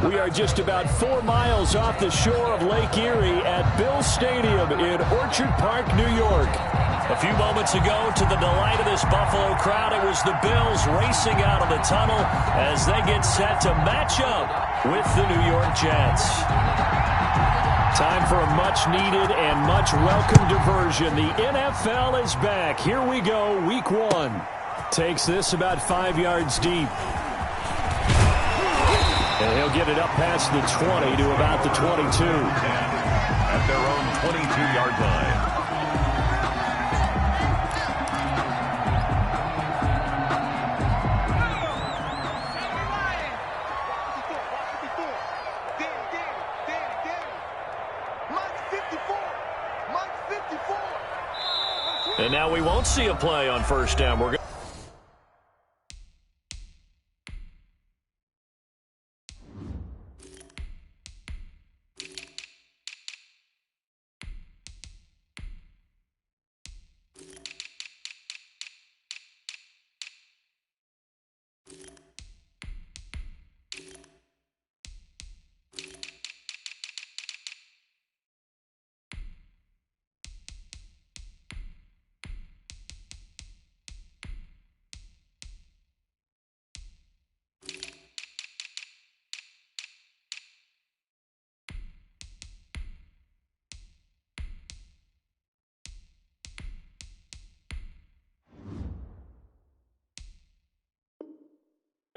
We are just about 4 miles off the shore of Lake Erie at Bill Stadium in Orchard Park, New York. A few moments ago, to the delight of this Buffalo crowd, it was the Bills racing out of the tunnel as they get set to match up with the New York Jets. Time for a much-needed and much-welcome diversion. The NFL is back. Here we go, Week 1. Takes this about 5 yards deep. And he'll get it up past the 20 to about the 22. At their own 22-yard line. And now we won't see a play on first down. We're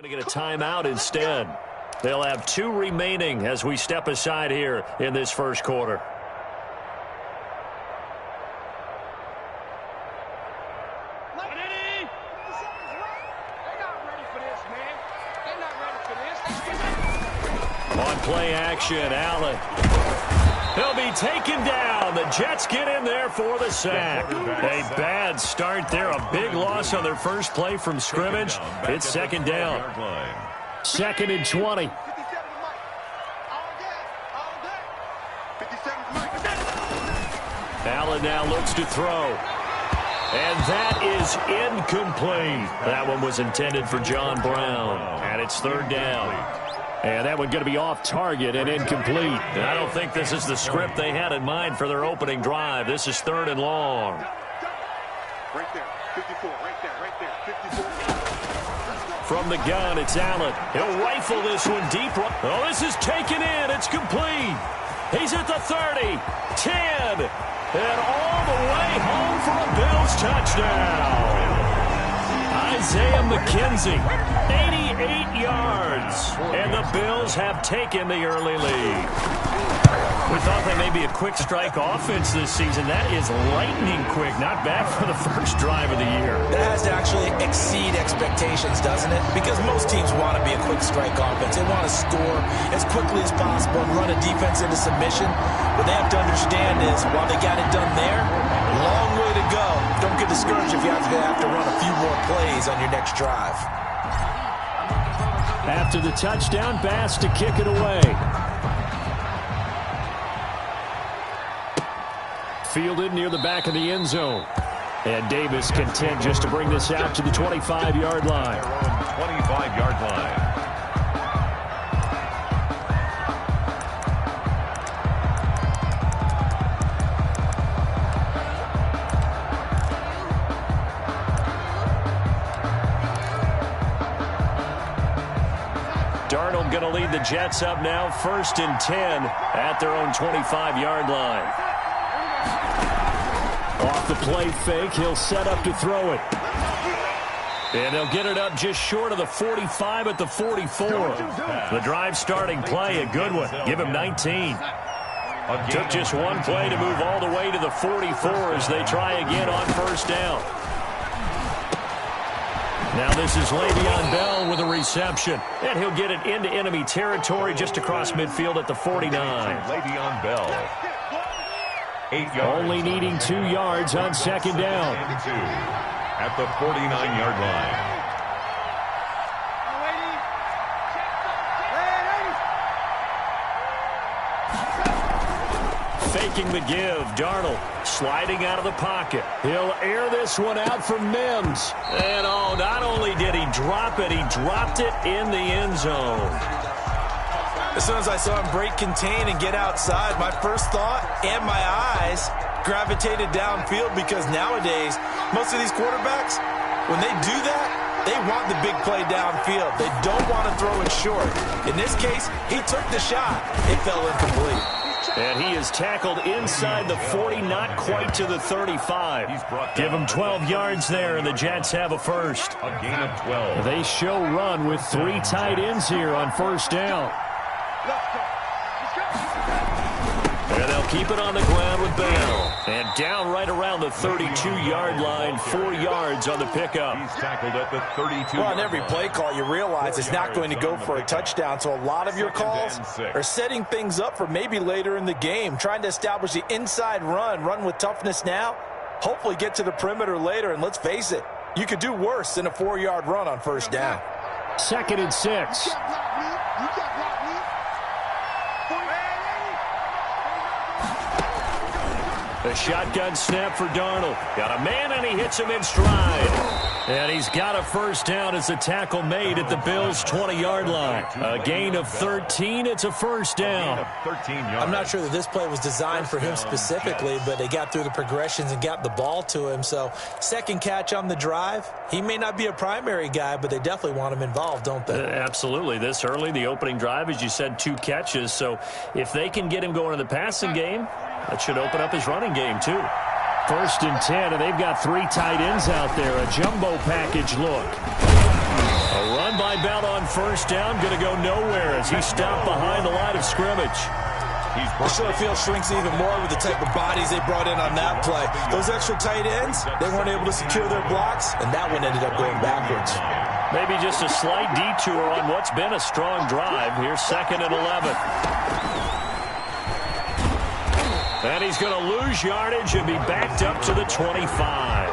going to get a timeout instead. They'll have 2 remaining as we step aside here in this first quarter. On play action, Allen. He'll be taken down. The Jets get in there for the sack. A bad start there. A big loss on their first play from scrimmage. It's second down. 2nd and 20. Allen now looks to throw. And that is incomplete. That one was intended for John Brown. And it's 3rd down. And that one going to be off target and incomplete. And I don't think this is the script they had in mind for their opening drive. This is 3rd and long. Right there, 54, right there, 54. From the gun, it's Allen. He'll rifle this one deep. Oh, this is taken in. It's complete. He's at the 30, 10, and all the way home for a Bills touchdown. Isaiah McKenzie, 88 yards, and the Bills have taken the early lead. We thought they may be a quick strike offense this season. That is lightning quick. Not bad for the first drive of the year. That has to actually exceed expectations, doesn't it? Because most teams want to be a quick strike offense. They want to score as quickly as possible and run a defense into submission. What they have to understand is while they got it done there, long way to go. Don't get discouraged if you have to run a few more plays on your next drive. After the touchdown, Bass to kick it away. Fielded near the back of the end zone. And Davis content just to bring this out to the 25-yard line. 25-yard line. Darnold going to lead the Jets up now, 1st and 10 at their own 25-yard line. Off the play fake, he'll set up to throw it. And he'll get it up just short of the 45 at the 44. The drive starting play, a good one. Give him 19. Took just one play to move all the way to the 44 as they try again on first down. Now this is Le'Veon Bell with a reception. And he'll get it into enemy territory just across midfield at the 49. Le'Veon Bell. 8 yards. Only needing 2 yards on second down. At the 49-yard line. Faking the give. Darnold sliding out of the pocket. He'll air this one out for Mims. And not only did he drop it, he dropped it in the end zone. As soon as I saw him break contain and get outside, my first thought and my eyes gravitated downfield, because nowadays, most of these quarterbacks, when they do that, they want the big play downfield. They don't want to throw it short. In this case, he took the shot. It fell incomplete. And he is tackled inside the 40, not quite to the 35. Give him 12 yards there, and the Jets have a first. A gain of 12. They show run with 3 tight ends here on first down. And they'll keep it on the ground with Bell. And down right around the 32-yard line, 4 yards on the pickup. He's tackled at the 32. Well, on every play call, you realize it's not going to go for a touchdown, so a lot of your calls are setting things up for maybe later in the game, trying to establish the inside run with toughness now, hopefully get to the perimeter later, and let's face it, you could do worse than a 4-yard run on first down. 2nd and 6. A shotgun snap for Darnold. Got a man, and he hits him in stride. And he's got a first down as the tackle made at the Bills' 20-yard line. A gain of 13. It's a first down. I'm not sure that this play was designed for him specifically, but they got through the progressions and got the ball to him. So, second catch on the drive. He may not be a primary guy, but they definitely want him involved, don't they? Absolutely. This early, the opening drive, as you said, 2 catches. So, if they can get him going in the passing game, that should open up his running game, too. 1st and 10, and they've got 3 tight ends out there. A jumbo package look. A run by Bell on first down. Going to go nowhere as he stopped behind the line of scrimmage. The short field shrinks even more with the type of bodies they brought in on that play. Those extra tight ends, they weren't able to secure their blocks, and that one ended up going backwards. Maybe just a slight detour on what's been a strong drive. Here's 2nd and 11. And he's going to lose yardage and be backed up to the 25.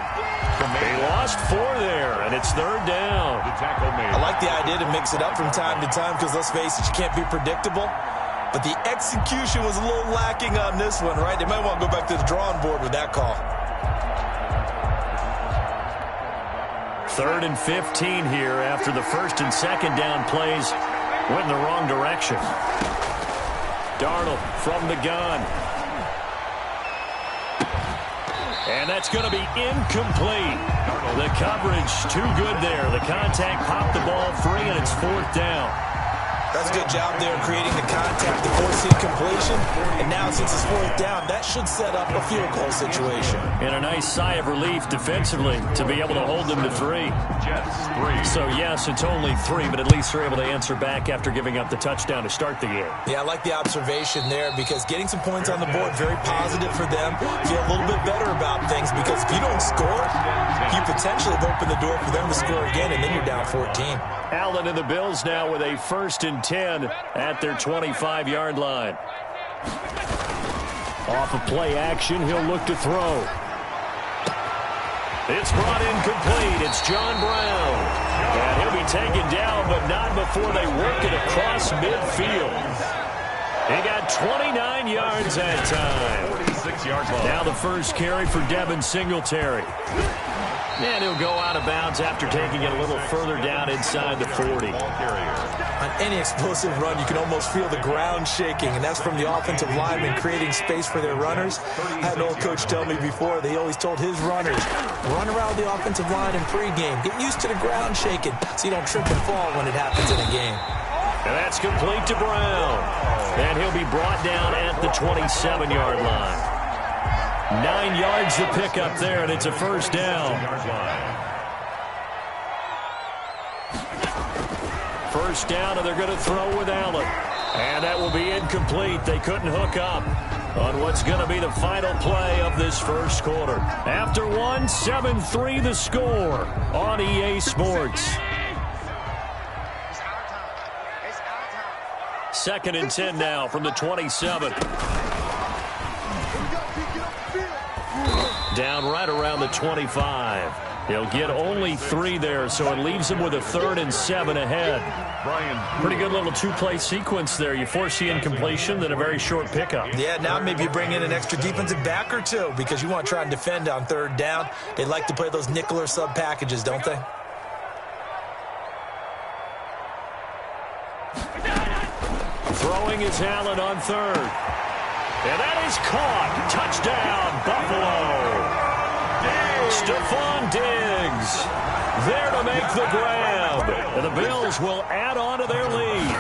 They lost 4 there, and it's 3rd down. I like the idea to mix it up from time to time because, let's face it, you can't be predictable. But the execution was a little lacking on this one, right? They might want to go back to the drawing board with that call. 3rd and 15 here after the 1st and 2nd down plays went in the wrong direction. Darnold from the gun. And that's going to be incomplete. The coverage too good there. The contact popped the ball free, and it's 4th down. That's a good job there creating the contact to force incompletion. And now, since it's 4th down, that should set up a field goal situation. And a nice sigh of relief defensively to be able to hold them to 3. Jets 3. So, yes, it's only 3, but at least they're able to answer back after giving up the touchdown to start the game. Yeah, I like the observation there because getting some points on the board, very positive for them. Feel a little bit better about things because if you don't score, you potentially have opened the door for them to score again, and then you're down 14. Allen and the Bills now with a 1st and 10 at their 25-yard line. Off of play action, he'll look to throw. It's brought in complete. It's John Brown. And he'll be taken down, but not before they work it across midfield. He got 29 yards that time. 46 yards long. Now the first carry for Devin Singletary. And he'll go out of bounds after taking it a little further down inside the 40. On any explosive run, you can almost feel the ground shaking, and that's from the offensive linemen creating space for their runners. I had an old coach tell me before, they always told his runners, run around the offensive line in pregame. Get used to the ground shaking so you don't trip and fall when it happens in a game. And that's complete to Brown. And he'll be brought down at the 27-yard line. 9 yards to pick up there, and it's a first down. First down, and they're going to throw with Allen. And that will be incomplete. They couldn't hook up on what's going to be the final play of this first quarter. After one, 7-3 the score on EA Sports. 2nd and 10 now from the 27. Down right around the 25. He'll get only 3 there, so it leaves him with a 3rd and 7 ahead. Pretty good little 2-play sequence there. You force the incompletion, then a very short pickup. Yeah, now maybe you bring in an extra defensive back or 2 because you want to try and defend on 3rd down. They like to play those nickel or sub packages, don't they? Throwing is Allen on third. And that is caught. Touchdown, Buffalo. Stephon Diggs there to make the grab. And the Bills will add on to their lead.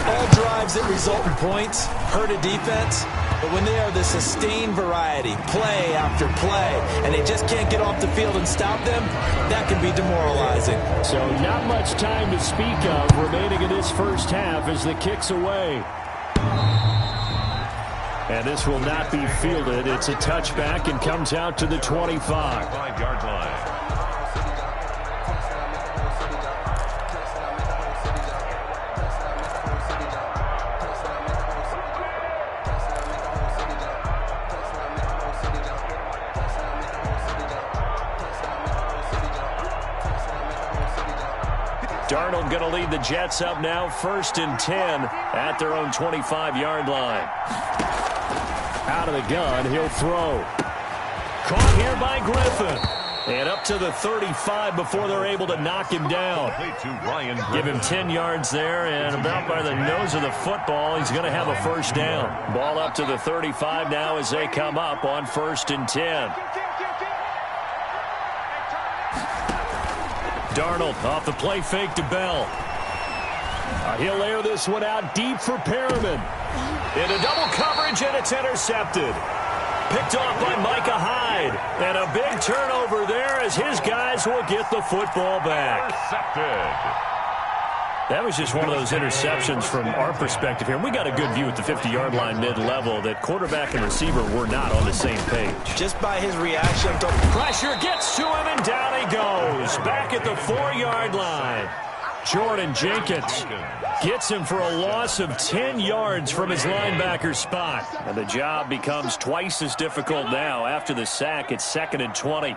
All drives that result in points hurt a defense. But when they are the sustained variety, play after play, and they just can't get off the field and stop them, that can be demoralizing. So not much time to speak of remaining in this first half as the kick's away. And this will not be fielded. It's a touchback and comes out to the 25. 5-yard line. Darnold going to lead the Jets up now, 1st and 10 at their own 25-yard line. Out of the gun, he'll throw. Caught here by Griffin. And up to the 35 before they're able to knock him down. Give him 10 yards there, and about by the nose of the football, he's going to have a first down. Ball up to the 35 now as they come up on 1st and 10. Darnold off the play fake to Bell. He'll air this one out deep for Perriman. Into double coverage, and it's intercepted. Picked off by Micah Hyde. And a big turnover there as his guys will get the football back. That was just one of those interceptions from our perspective here. We got a good view at the 50-yard line mid-level that quarterback and receiver were not on the same page. Just by his reaction. Pressure gets to him, and down he goes. Back at the 4-yard line. Jordan Jenkins gets him for a loss of 10 yards from his linebacker spot. And the job becomes twice as difficult now. After the sack, it's 2nd and 20.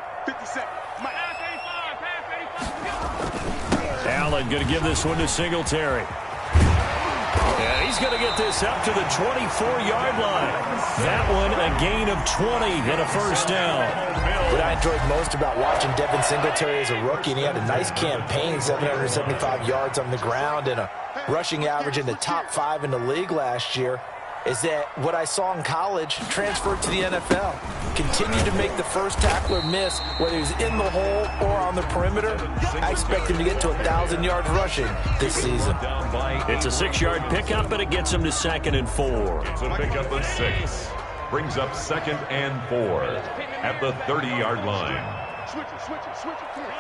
Allen going to give this one to Singletary. And he's going to get this up to the 24-yard line. That one a gain of 20 and a first down. What I enjoyed most about watching Devin Singletary as a rookie, and he had a nice campaign, 775 yards on the ground and a rushing average in the top 5 in the league last year, is that what I saw in college transferred to the NFL. Continued to make the first tackler miss, whether he's in the hole or on the perimeter. I expect him to get to 1,000 yards rushing this season. It's a 6-yard pickup, but it gets him to 2nd and 4. It's a pickup of 6. Brings up 2nd and 4 at the 30-yard line. Switch it. Come on.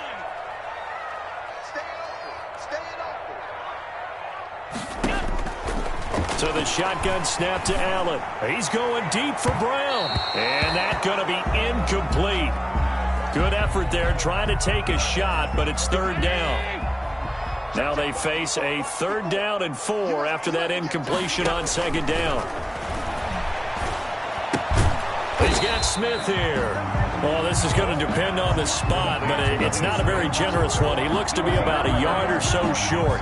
So the shotgun snap to Allen. He's going deep for Brown. And that's going to be incomplete. Good effort there trying to take a shot, but it's 3rd down. Now they face a 3rd down and 4 after that incompletion on 2nd down. He's got Smith here. Well, this is going to depend on the spot, but it's not a very generous one. He looks to be about a yard or so short.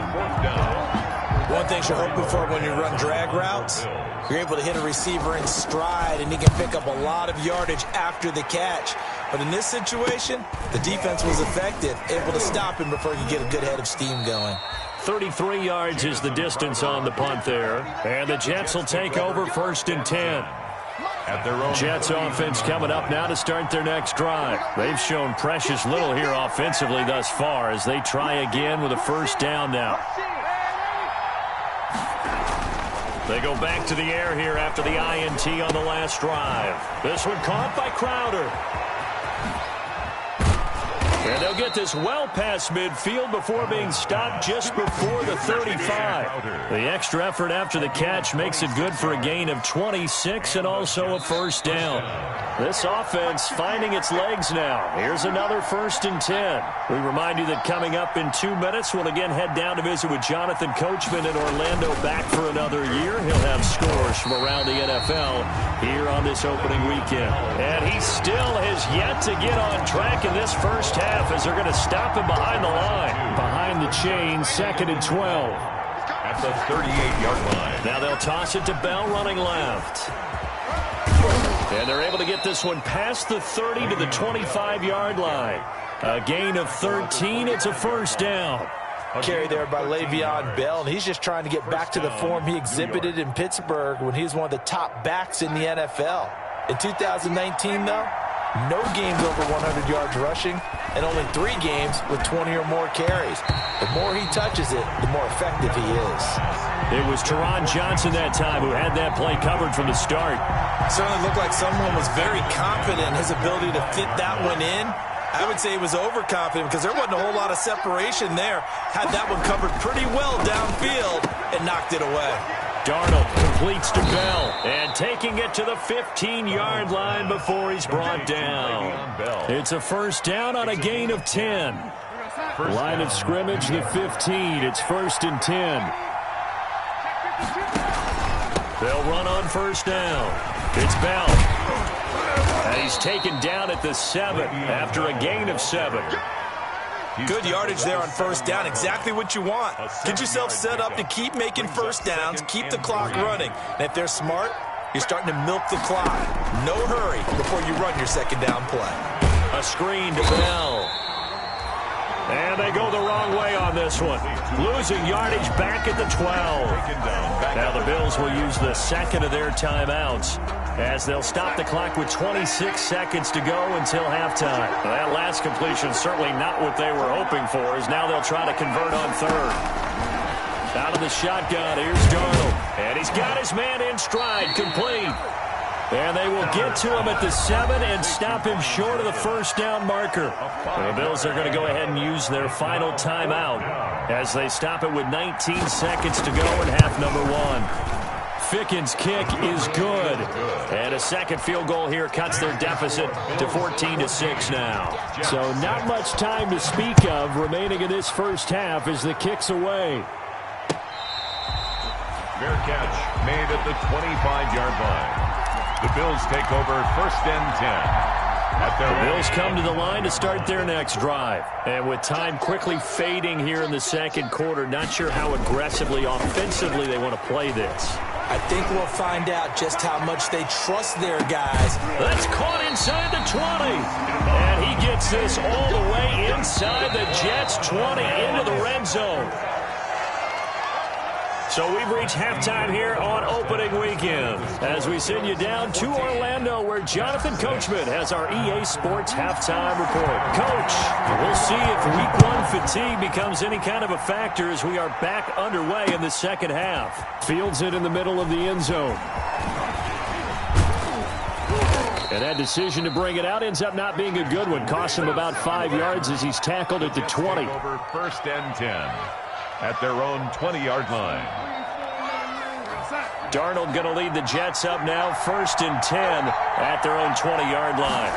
One thing you're hoping for when you run drag routes, you're able to hit a receiver in stride, and he can pick up a lot of yardage after the catch. But in this situation, the defense was effective, able to stop him before he could get a good head of steam going. 33 yards is the distance on the punt there. And the Jets will take over 1st and 10. At their own Jets offense coming up now to start their next drive. They've shown precious little here offensively thus far as they try again with a first down now. They go back to the air here after the INT on the last drive. This one caught by Crowder. And they'll get this well past midfield before being stopped just before the 35. The extra effort after the catch makes it good for a gain of 26 and also a first down. This offense finding its legs now. Here's another 1st and 10. We remind you that coming up in 2 minutes, we'll again head down to visit with Jonathan Coachman in Orlando, back for another year. He'll have scores from around the NFL here on this opening weekend. And he still has yet to get on track in this first half as they're going to stop him behind the line. Behind the chain, 2nd and 12. at the 38-yard line. Now they'll toss it to Bell running left. And they're able to get this one past the 30 to the 25-yard line. A gain of 13. It's a first down. carry there by Le'Veon Bell, and he's just trying to get back to the form he exhibited in Pittsburgh when he was one of the top backs in the NFL. In 2019, though, no games over 100 yards rushing, and only 3 games with 20 or more carries. The more he touches it, the more effective he is. It was Teron Johnson that time who had that play covered from the start. Certainly looked like someone was very confident in his ability to fit that one in. I would say he was overconfident because there wasn't a whole lot of separation there. Had that one covered pretty well downfield and knocked it away. Darnold completes to Bell and taking it to the 15-yard line before he's brought down. It's a first down on a gain of 10. Line of scrimmage, the 15. It's 1st and 10. They'll run on first down. It's Bell. And he's taken down at the 7 after a gain of 7. Good yardage there on first down. Exactly what you want. Get yourself set up to keep making first downs, keep the clock running. And if they're smart, you're starting to milk the clock. No hurry before you run your second down play. A screen to Bell. And they go the wrong way on this one. Losing yardage back at the 12. Now the Bills will use the second of their timeouts as they'll stop the clock with 26 seconds to go until halftime. That last completion certainly not what they were hoping for, as now they'll try to convert on third. Out of the shotgun, here's Darnold. And he's got his man in stride, complete. And they will get to him at the 7 and stop him short of the first down marker. The Bills are going to go ahead and use their final timeout as they stop it with 19 seconds to go in half number 1. Ficken's kick is good. And a second field goal here cuts their deficit to 14-6 now. So not much time to speak of remaining in this first half as the kick's away. Fair catch made at the 25-yard line. The Bills take over 1st and 10. The Bills come to the line to start their next drive. And with time quickly fading here in the second quarter, not sure how aggressively, offensively they want to play this. I think we'll find out just how much they trust their guys. That's caught inside the 20. And he gets this all the way inside the Jets' 20 into the red zone. So we've reached halftime here on opening weekend as we send you down to Orlando where Jonathan Coachman has our EA Sports halftime report. Coach, we'll see if week 1 fatigue becomes any kind of a factor as we are back underway in the second half. Fields it in the middle of the end zone. And that decision to bring it out ends up not being a good one. Costs him about 5 yards as he's tackled at the 20. Over 1st and 10 at their own 20-yard line. Darnold going to lead the Jets up now, 1st and 10 at their own 20-yard line.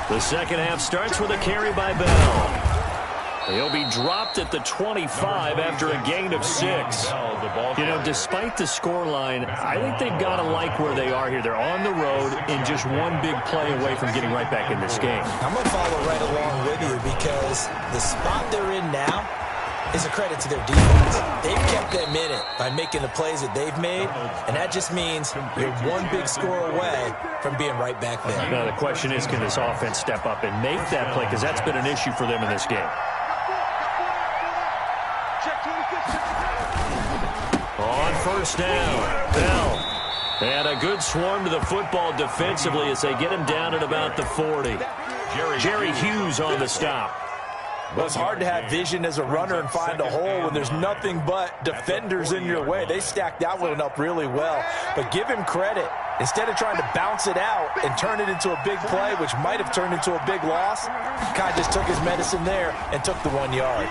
The second half starts with a carry by Bell. He'll be dropped at the 25 after a gain of 6. You know, despite the scoreline, I think they've got to like where they are here. They're on the road and just one big play away from getting right back in this game. I'm going to follow right along with you because the spot they're in now is a credit to their defense. They've kept them in it by making the plays that they've made, and that just means you're one big score away from being right back there. Now, the question is, can this offense step up and make that play? Because that's been an issue for them in this game. On first down, Bell. And a good swarm to the football defensively as they get him down at about the 40. Jerry Hughes on the stop. Well, it's hard to have vision as a runner and find a hole when there's nothing but defenders in your way. They stacked that one up really well. But give him credit. Instead of trying to bounce it out and turn it into a big play, which might have turned into a big loss, Kai just took his medicine there and took the 1 yard.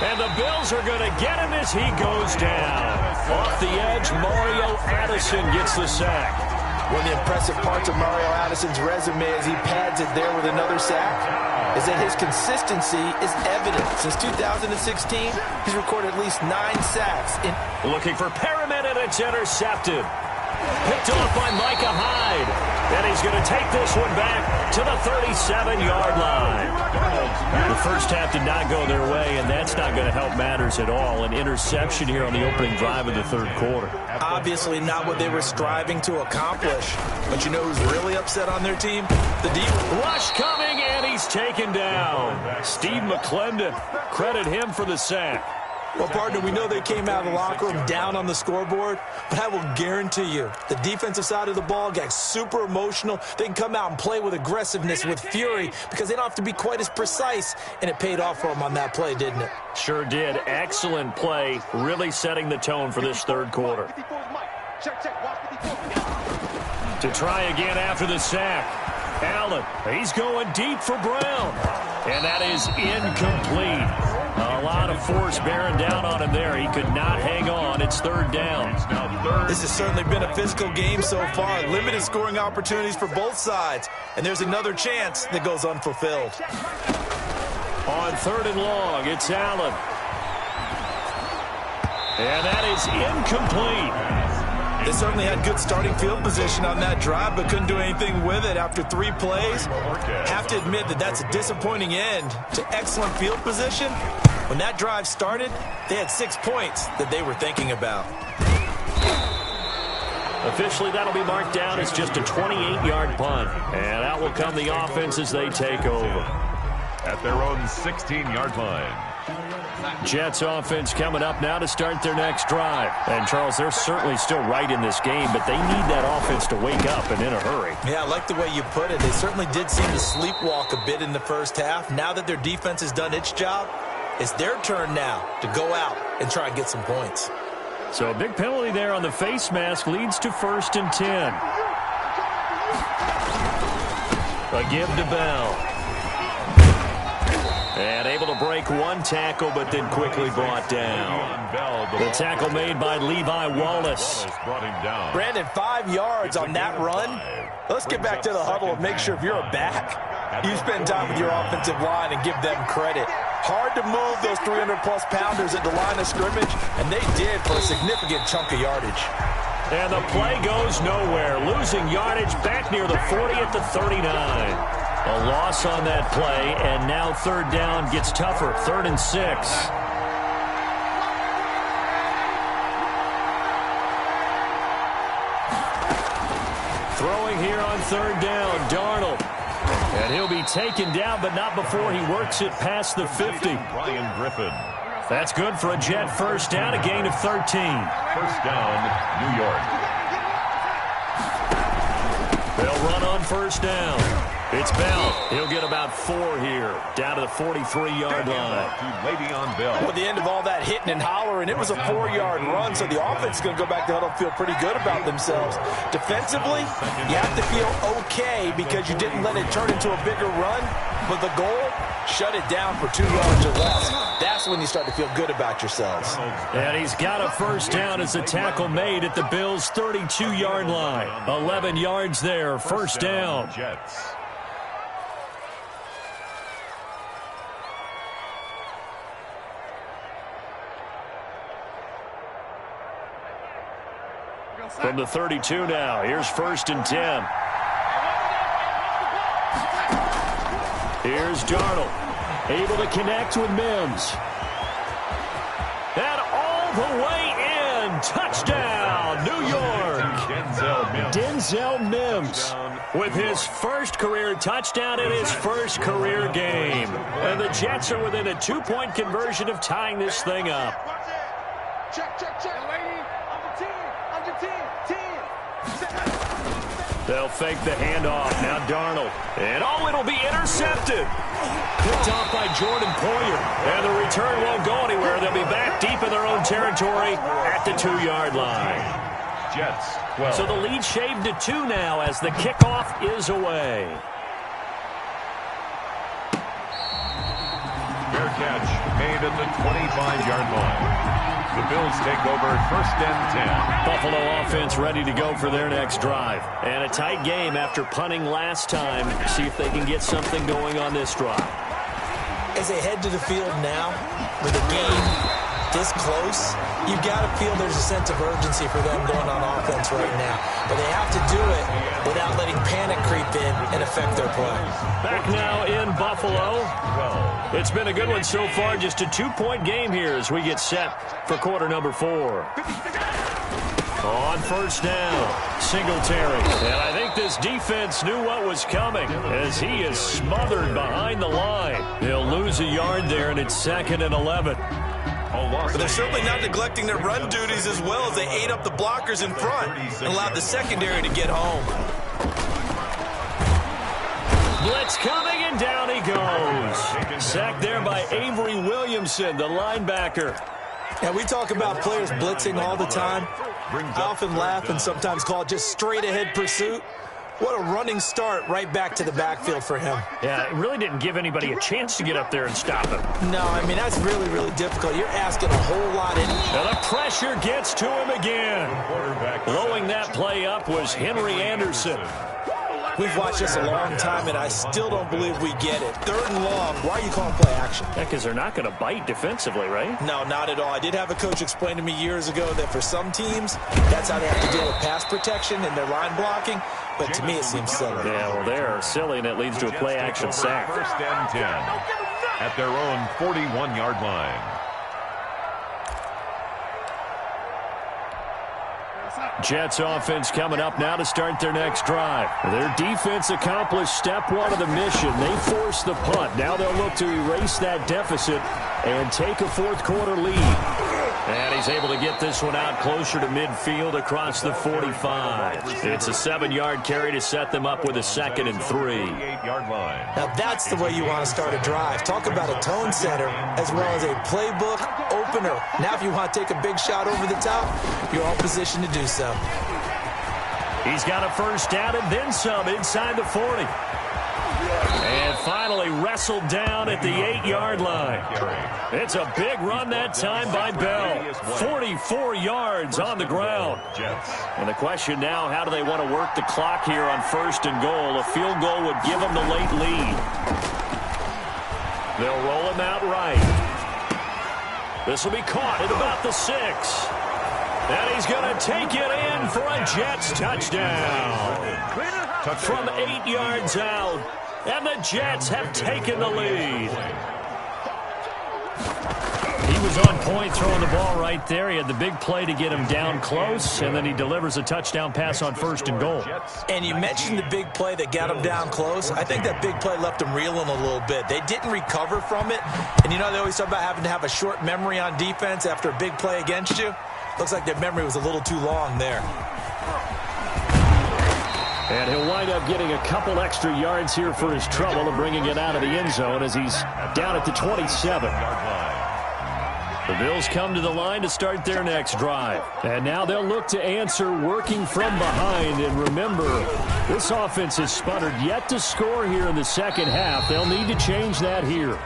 And the Bills are going to get him as he goes down. Off the edge, Mario Addison gets the sack. One of the impressive parts of Mario Addison's resume as he pads it there with another sack is that his consistency is evident. Since 2016, he's recorded at least 9 sacks. Looking for Perriman, and it's intercepted. Picked off by Micah Hyde. And he's going to take this one back to the 37-yard line. The first half did not go their way, and that's not going to help matters at all. An interception here on the opening drive of the third quarter. Obviously not what they were striving to accomplish. But you know who's really upset on their team? The defense. Rush coming, and he's taken down. Steve McClendon, credit him for the sack. Well, partner, we know they came out of the locker room down on the scoreboard, but I will guarantee you the defensive side of the ball got super emotional. They can come out and play with aggressiveness, with fury, because they don't have to be quite as precise, and it paid off for them on that play, didn't it? Sure did. Excellent play, really setting the tone for this third quarter. To try again after the sack. Allen, he's going deep for Brown. And that is incomplete. A lot of force bearing down on him there. He could not hang on. It's third down. This has certainly been a physical game so far. Limited scoring opportunities for both sides. And there's another chance that goes unfulfilled. On third and long, it's Allen. And that is incomplete. They certainly had good starting field position on that drive, but couldn't do anything with it after 3 plays. Have to admit that that's a disappointing end to excellent field position. When that drive started, they had 6 points that they were thinking about. Officially, that'll be marked down as just a 28-yard punt. And out will come the offense as they take over. At their own 16-yard line. Jets offense coming up now to start their next drive. And, Charles, they're certainly still right in this game, but they need that offense to wake up and in a hurry. Yeah, I like the way you put it. They certainly did seem to sleepwalk a bit in the first half. Now that their defense has done its job, it's their turn now to go out and try and get some points. So a big penalty there on the face mask leads to 1st and 10. A give to Bell. And able to break one tackle, but then quickly brought down. The tackle made by Levi Wallace. Brandon, 5 yards on that run. Let's get back to the huddle and make sure if you're a back, you spend time with your offensive line and give them credit. Hard to move those 300-plus pounders at the line of scrimmage, and they did for a significant chunk of yardage. And the play goes nowhere. Losing yardage back near the 40 at the 39. A loss on that play, and now third down gets tougher. 3rd and 6. Throwing here on third down, Darnold. And he'll be taken down, but not before he works it past the 50. Ryan Griffin. That's good for a Jet first down, a gain of 13. First down, New York. They'll run on first down. It's Bell. He'll get about 4 here, down to the 43-yard line. To Le'Veon Bell. Well, at the end of all that hitting and hollering, it was a 4-yard run, so the offense is going to go back to huddle and feel pretty good about themselves. Defensively, you have to feel okay because you didn't let it turn into a bigger run, but the goal, shut it down for 2 yards or less. That's when you start to feel good about yourselves. And he's got a first down as the tackle made at the Bills' 32-yard line. 11 yards there, first down. Jets. From the 32 now, here's 1st and 10. Here's Darnold, able to connect with Mims. And all the way in, touchdown, New York. Denzel Mims with his first career touchdown in his first career game. And the Jets are within a 2-point conversion of tying this thing up. Check, check, check. Under 10. They'll fake the handoff. Now Darnold. And it'll be intercepted. Picked off by Jordan Poyer. And the return won't go anywhere. They'll be back deep in their own territory at the 2-yard line. Jets, 12. So the lead shaved to 2 now as the kickoff is away. Fair catch made at the 25-yard line. The Bills take over 1st and 10. Buffalo offense ready to go for their next drive. And a tight game after punting last time. See if they can get something going on this drive. As they head to the field now, with a game this close, you've got to feel there's a sense of urgency for them going on offense right now. But they have to do it without letting panic creep in and affect their play. Back now in Buffalo. It's been a good one so far. Just a 2-point game here as we get set for quarter number 4. On first down, Singletary. And I think like this defense knew what was coming as he is smothered behind the line. He'll lose a yard there, and it's 2nd and 11. But they're certainly not neglecting their run duties as well as they ate up the blockers in front and allowed the secondary to get home. Blitz coming, and down he goes. Sacked there by Avery Williamson, the linebacker. And we talk about players blitzing all the time. I often laugh and sometimes call it just straight-ahead pursuit. What a running start right back to the backfield for him. Yeah, it really didn't give anybody a chance to get up there and stop him. No, I mean, that's really, really difficult. You're asking a whole lot in. And the pressure gets to him again. Blowing that play up was Henry Anderson. We've watched this a long time, and I still don't believe we get it. 3rd and long. Why are you calling play action? Yeah, because they're not going to bite defensively, right? No, not at all. I did have a coach explain to me years ago that for some teams, that's how they have to deal with pass protection and their line blocking. But to me, it seems silly. Yeah, well, they're silly, and it leads to a play action sack. 1st and 10 at their own 41-yard line. Jets offense coming up now to start their next drive. Their defense accomplished step 1 of the mission. They forced the punt. Now they'll look to erase that deficit and take a 4th quarter lead. And he's able to get this one out closer to midfield across the 45. It's a 7-yard carry to set them up with a 2nd and 3. 8-yard line. Now that's the way you want to start a drive. Talk about a tone setter as well as a playbook opener. Now if you want to take a big shot over the top, you're all positioned to do so. He's got a 1st down and then some inside the 40. And finally wrestled down at the 8-yard line. It's a big run that time by Bell. 44 yards on the ground. And the question now, how do they want to work the clock here on 1st and goal? A field goal would give them the late lead. They'll roll him out right. This will be caught at about the 6. And he's going to take it in for a Jets touchdown. From 8 yards out. And the Jets have taken the lead. He was on point throwing the ball right there. He had the big play to get him down close, and then he delivers a touchdown pass on 1st and goal. And you mentioned the big play that got him down close. I think that big play left him reeling a little bit. They didn't recover from it. And you know they always talk about having to have a short memory on defense after a big play against you. Looks like their memory was a little too long there. And he'll wind up getting a couple extra yards here for his trouble and bringing it out of the end zone as he's down at the 27. The Bills come to the line to start their next drive. And now they'll look to answer working from behind. And remember, this offense has sputtered yet to score here in the 2nd half. They'll need to change that here.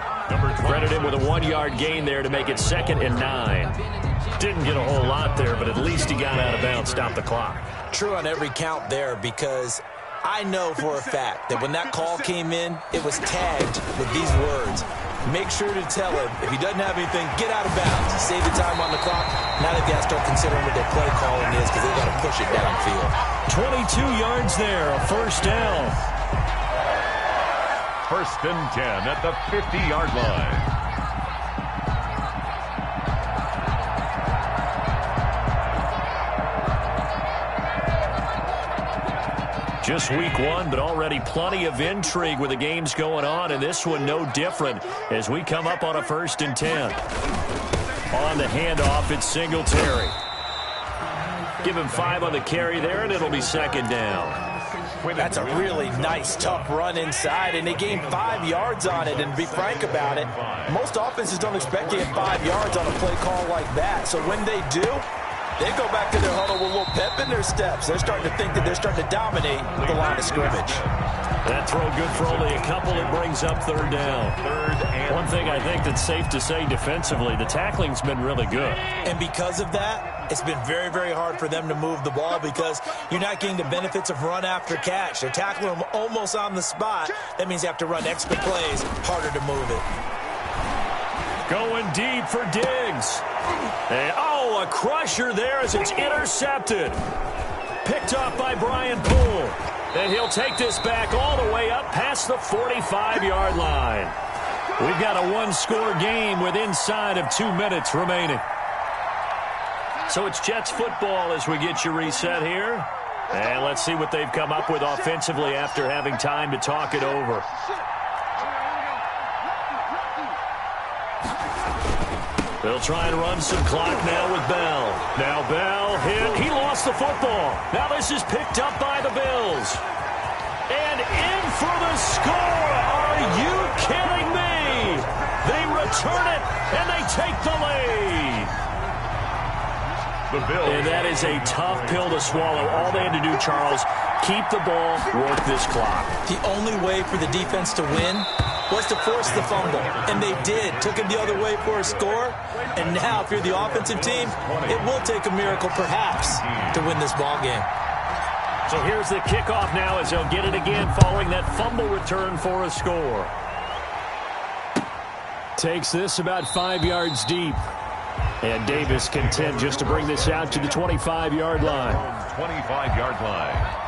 Credit him with a 1-yard gain there to make it 2nd and 9. Didn't get a whole lot there, but at least he got out of bounds, stopped the clock. True on every count there, because I know for a fact that when that call came in, it was tagged with these words. Make sure to tell him, if he doesn't have anything, get out of bounds. Save the time on the clock. Now they've got to start considering what their play calling is because they've got to push it downfield. 22 yards there, a 1st down. 1st and 10 at the 50-yard line. Just week 1, but already plenty of intrigue with the games going on, and this one no different as we come up on a 1st and 10. On the handoff, it's Singletary. Give him 5 on the carry there, and it'll be 2nd down. That's a really nice, tough run inside, and they gained 5 yards on it. And to be frank about it, most offenses don't expect to get 5 yards on a play call like that. So when they do, they go back to their huddle with a little pep in their steps. They're starting to think that they're starting to dominate the line of scrimmage. That throw good for only a couple. It brings up 3rd down. One thing I think that's safe to say defensively, the tackling's been really good. And because of that, it's been very, very hard for them to move the ball because you're not getting the benefits of run after catch. They're tackling them almost on the spot. That means you have to run extra plays, harder to move it. Going deep for Diggs. And, a crusher there as it's intercepted. Picked off by Brian Poole. And he'll take this back all the way up past the 45-yard line. We've got a 1-score game with inside of 2 minutes remaining. So it's Jets football as we get you reset here. And let's see what they've come up with offensively after having time to talk it over. They'll try and run some clock now with Bell. Now Bell hit. He lost the football. Now this is picked up by the Bills. And in for the score. Are you kidding me? They return it, and they take the lead. And that is a tough pill to swallow. All they had to do, Charles, keep the ball, work this clock. The only way for the defense to win was to force the fumble, and they did. Took it the other way for a score, and now if you're the offensive team, it will take a miracle perhaps to win this ball game. So here's the kickoff now as they'll get it again following that fumble return for a score. Takes this about 5 yards deep. And Davis content just to bring this out to the 25-yard line. 25-yard line.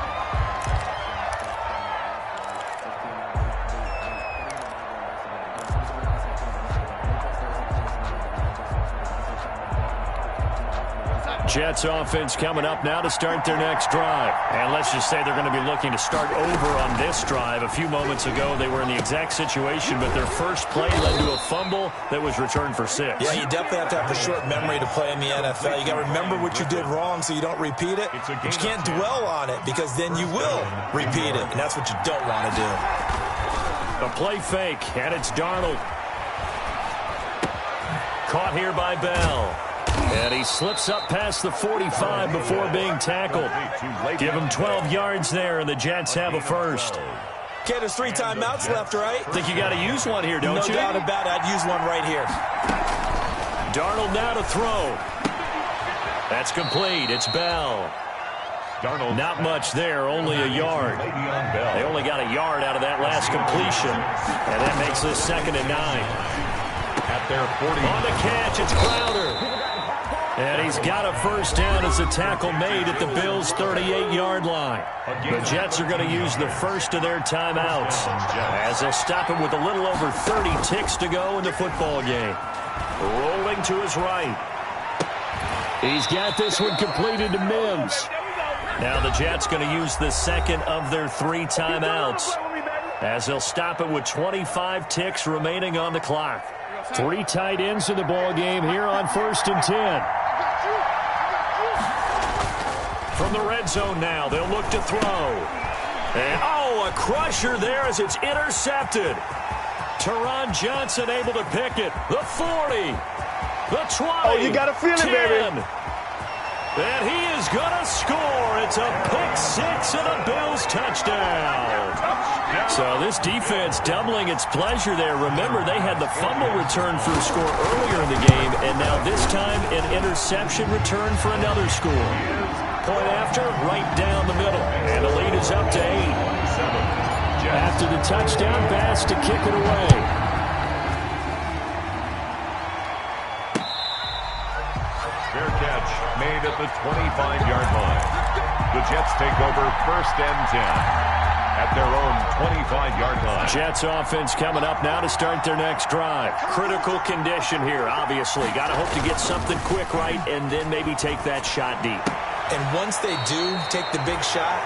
Jets offense coming up now to start their next drive. And let's just say they're going to be looking to start over on this drive. A few moments ago, they were in the exact situation, but their first play led to a fumble that was returned for 6. Yeah, you definitely have to have a short memory to play in the NFL. You got to remember what you did wrong so you don't repeat it. But you can't dwell on it because then you will repeat it, and that's what you don't want to do. A play fake, and it's Darnold. Caught here by Bell. And he slips up past the 45 before being tackled. Give him 12 yards there, and the Jets have a first. Okay, there's 3 timeouts left, right? Think you got to use one here, don't you? No doubt about it. I'd use one right here. Darnold now to throw. That's complete. It's Bell. Darnold. Not much there, only a yard. They only got a yard out of that last completion, and that makes this 2nd and 9. At their 40. On the catch, it's Crowder. And he's got a first down as a tackle made at the Bills' 38-yard line. The Jets are going to use the first of their timeouts as they'll stop it with a little over 30 ticks to go in the football game. Rolling to his right. He's got this one completed to Mims. Now the Jets going to use the second of their 3 timeouts as they'll stop it with 25 ticks remaining on the clock. 3 tight ends in the ball game here on 1st and 10. From the red zone now, they'll look to throw. And, a crusher there as it's intercepted. Teron Johnson able to pick it. The 40. The 20. Oh, you got to feel it, baby. And he is going to score. It's a pick 6 and a Bills touchdown. So this defense doubling its pleasure there. Remember, they had the fumble return for a score earlier in the game, and now this time an interception return for another score. Point after, right down the middle. And the lead is up to 8. After the touchdown pass to kick it away. Fair catch made at the 25-yard line. The Jets take over 1st and 10 at their own 25-yard line. Jets offense coming up now to start their next drive. Critical condition here, obviously. Got to hope to get something quick right and then maybe take that shot deep. And once they do take the big shot,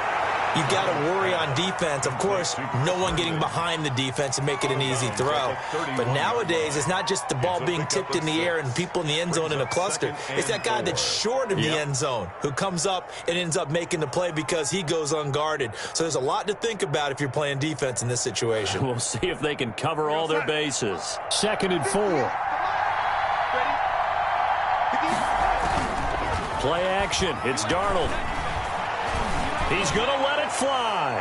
you've got to worry on defense. Of course, no one getting behind the defense and make it an easy throw. But nowadays, it's not just the ball being tipped in the air and people in the end zone in a cluster. It's that guy that's short of the end zone who comes up and ends up making the play because he goes unguarded. So there's a lot to think about if you're playing defense in this situation. We'll see if they can cover all their bases. 2nd and 4. Play action. It's Darnold. He's going to let it fly.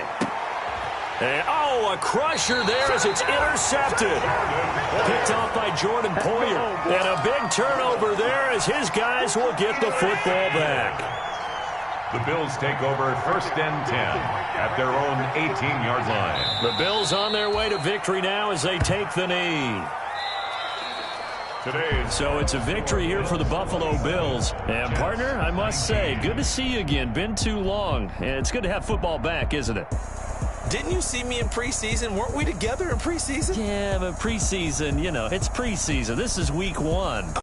And, a crusher there as it's intercepted. Picked off by Jordan Poyer. And a big turnover there as his guys will get the football back. The Bills take over 1st and 10 at their own 18-yard line. The Bills on their way to victory now as they take the knee. So it's a victory here for the Buffalo Bills. And, partner, I must say, good to see you again. Been too long. And it's good to have football back, isn't it? Didn't you see me in preseason? Weren't we together in preseason? Yeah, but preseason, it's preseason. This is week 1.